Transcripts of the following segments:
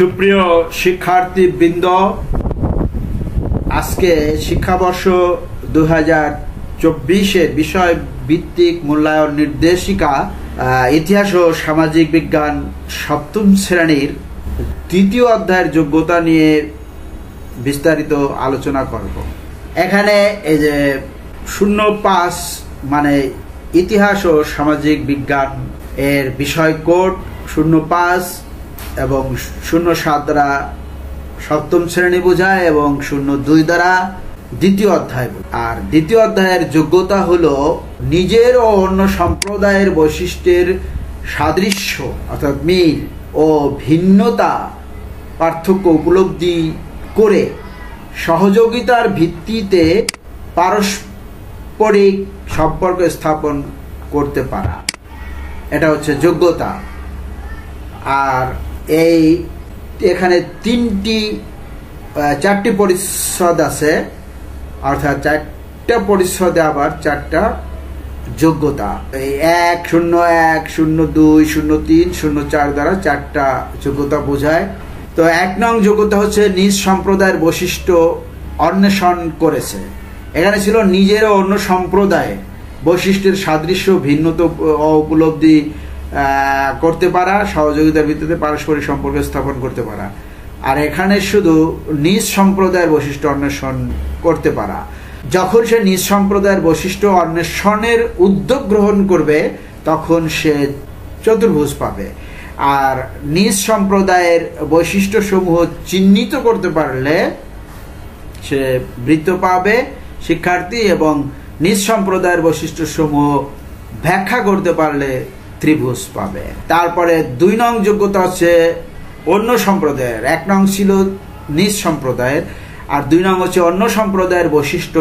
সুপ্রিয় শিক্ষার্থীবৃন্দ, আজকে শিক্ষাবর্ষ 2024-এর বিষয় ভিত্তিক মূল্যায়ন নির্দেশিকা ইতিহাস ও সামাজিক বিজ্ঞান সপ্তম শ্রেণীর দ্বিতীয় অধ্যায়ের যোগ্যতা নিয়ে বিস্তারিত আলোচনা করব। এখানে এই যে 05 মানে ইতিহাস ও সামাজিক বিজ্ঞান এর বিষয় কোড 05 এবং 07 দ্বারা সপ্তম শ্রেণী বোঝায় এবং 02 দ্বারা দ্বিতীয় অধ্যায়। আর দ্বিতীয় অধ্যায়ের যোগ্যতা হলো নিজের ও অন্য সম্প্রদায়ের বৈশিষ্ট্যের সাদৃশ্য অর্থাৎ মিল ও ভিন্নতা পার্থক্য উপলব্ধি করে সহযোগিতার ভিত্তিতে পারস্পরিক সম্পর্ক স্থাপন করতে পারা, এটা হচ্ছে যোগ্যতা। আর এখানে চারটি পরিচ্ছদ আছে, অর্থাৎ 4টা পরিচ্ছদে আবার 4টা যোগ্যতা। এই 1, 01, 02, 03, 04 দ্বারা 4টা যোগ্যতা বোঝায়। তো 1 নং যোগ্যতা হচ্ছে নিজ সম্প্রদায়ের বৈশিষ্ট্য অন্বেষণ করেছে। এখানে ছিল নিজের ও অন্য সম্প্রদায় বৈশিষ্ট্যের সাদৃশ্য ভিন্নতা উপলব্ধি করতে পারা, সহযোগিতার ভিত্তিতে পারস্পরিক সম্পর্ক স্থাপন করতে পারা। আর এখানে শুধু নিজ সম্প্রদায়ের বৈশিষ্ট্য অন্বেষণ করতে পারা। যখন সে নিজ সম্প্রদায়ের বৈশিষ্ট্য অন্বেষণের উদ্যোগ গ্রহণ করবে তখন সে চতুর্ভুজ পাবে। আর নিজ সম্প্রদায়ের বৈশিষ্ট্য সমূহ চিহ্নিত করতে পারলে সে বৃত্ত পাবে শিক্ষার্থী, এবং নিজ সম্প্রদায়ের বৈশিষ্ট্য সমূহ ব্যাখ্যা করতে পারলে ত্রিভুজ পাবে। তারপরে 2 নং যোগ্যতা হচ্ছে অন্য সম্প্রদায়ের। 1 নং ছিল নিজ সম্প্রদায়ের, আর 2 নং হচ্ছে অন্য সম্প্রদায়ের বৈশিষ্ট্য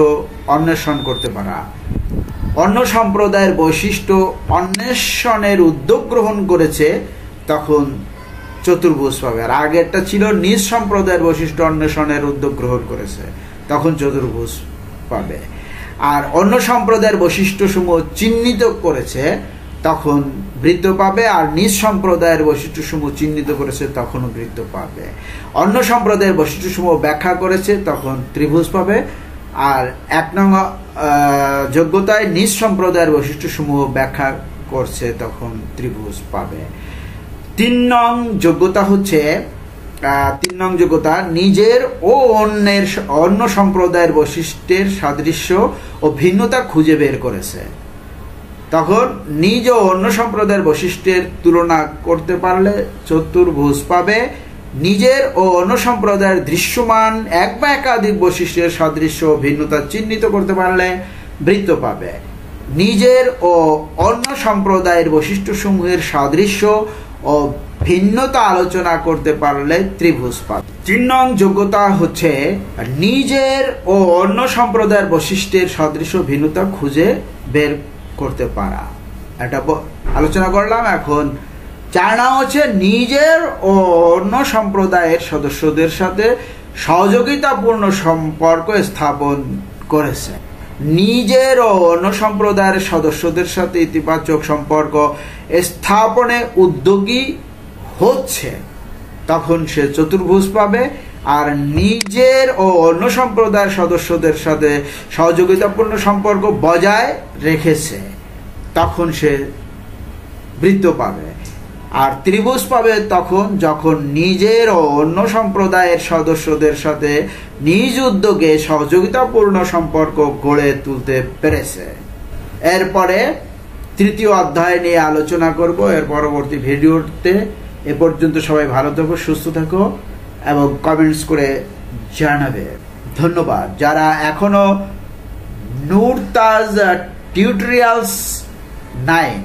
অন্বেষণ করতে পারা। অন্য সম্প্রদায়ের বৈশিষ্ট্য অন্বেষণের উদ্যোগ গ্রহণ করেছে তখন চতুর্ভুজ পাবে। আর আগেরটা ছিল নিজ সম্প্রদায়ের বৈশিষ্ট্য অন্বেষণের উদ্যোগ গ্রহণ করেছে, তখন চতুর্ভুজ পাবে। আর অন্য সম্প্রদায়ের বৈশিষ্ট্য সমূহ চিহ্নিত করেছে তখন বৃত্ত পাবে। আর নিজ সম্প্রদায়ের বৈশিষ্ট্য সমূহ চিহ্নিত করেছে তখনও বৃত্ত পাবে। অন্য সম্প্রদায়ের বৈশিষ্ট্য সমূহ ব্যাখ্যা করেছে তখন ত্রিভুজ পাবে। আর 1 নং যোগ্যতায় নিজ সম্প্রদায়ের বৈশিষ্ট্য সমূহ ব্যাখ্যা করছে তখন ত্রিভুজ পাবে। 3 নং যোগ্যতা হচ্ছে 3 নং যোগ্যতা নিজের ও অন্য সম্প্রদায়ের বৈশিষ্ট্যের সাদৃশ্য ও ভিন্নতা খুঁজে বের করেছে। তখন নিজ ও অন্য সম্প্রদায়ের বৈশিষ্ট্যের তুলনা করতে পারলে চতুর্ভুজ পাবে। নিজের ও অন্য সম্প্রদায়ের দৃশ্যমান এক বা একাধিক বৈশিষ্ট্যের সাদৃশ্য ও ভিন্নতা চিহ্নিত করতে পারলে বৃত্ত পাবে। নিজের ও অন্য সম্প্রদায়ের বৈশিষ্ট্যসমূহের সাদৃশ্য ও ভিন্নতা আলোচনা করতে পারলে ত্রিভুজ পাবে। 3 নং যোগ্যতা হচ্ছে নিজের ও অন্য সম্প্রদায়ের বৈশিষ্ট্যের সাদৃশ্য ভিন্নতা খুঁজে বের করতে পারা, এটা আলোচনা করলাম। এখন 4 নং হচ্ছে নিজের ও অন্য সম্প্রদায়ের সদস্যদের সাথে সহযোগিতাপূর্ণ সম্পর্ক স্থাপন করেছে। নিজের ও অন্য সম্প্রদায়ের সদস্যদের সাথে ইতিবাচক সম্পর্ক স্থাপনে উদ্যোগী হচ্ছে তখন সে চতুর্ভুজ পাবে। আর নিজের ও অন্য সম্প্রদায়ের সদস্যদের সাথে সহযোগিতাপূর্ণ সম্পর্ক বজায় রেখেছে তখন সে বৃত্ত পাবে। আর ত্রিভুজ পাবে তখন যখন নিজের ও অন্য সম্প্রদায়ের সদস্যদের সাথে নিজ উদ্যোগে সহযোগিতাপূর্ণ সম্পর্ক গড়ে তুলতে পেরেছে। এরপরে 3য় অধ্যায় নিয়ে আলোচনা করব এর পরবর্তী ভিডিওতে। এ পর্যন্ত সবাই ভালো থাকো, সুস্থ থাকো এবং কমেন্টস করে জানাবে। ধন্যবাদ। যারা এখনো নূরতাজ টিউটোরিয়ালস 9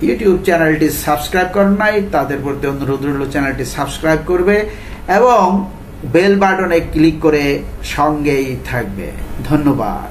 ইউটিউব চ্যানেলটি সাবস্ক্রাইব করেন নাই তাদের প্রতি অনুরোধ রইল চ্যানেলটি সাবস্ক্রাইব করবে এবং বেল বাটনে ক্লিক করে সঙ্গেই থাকবে। ধন্যবাদ।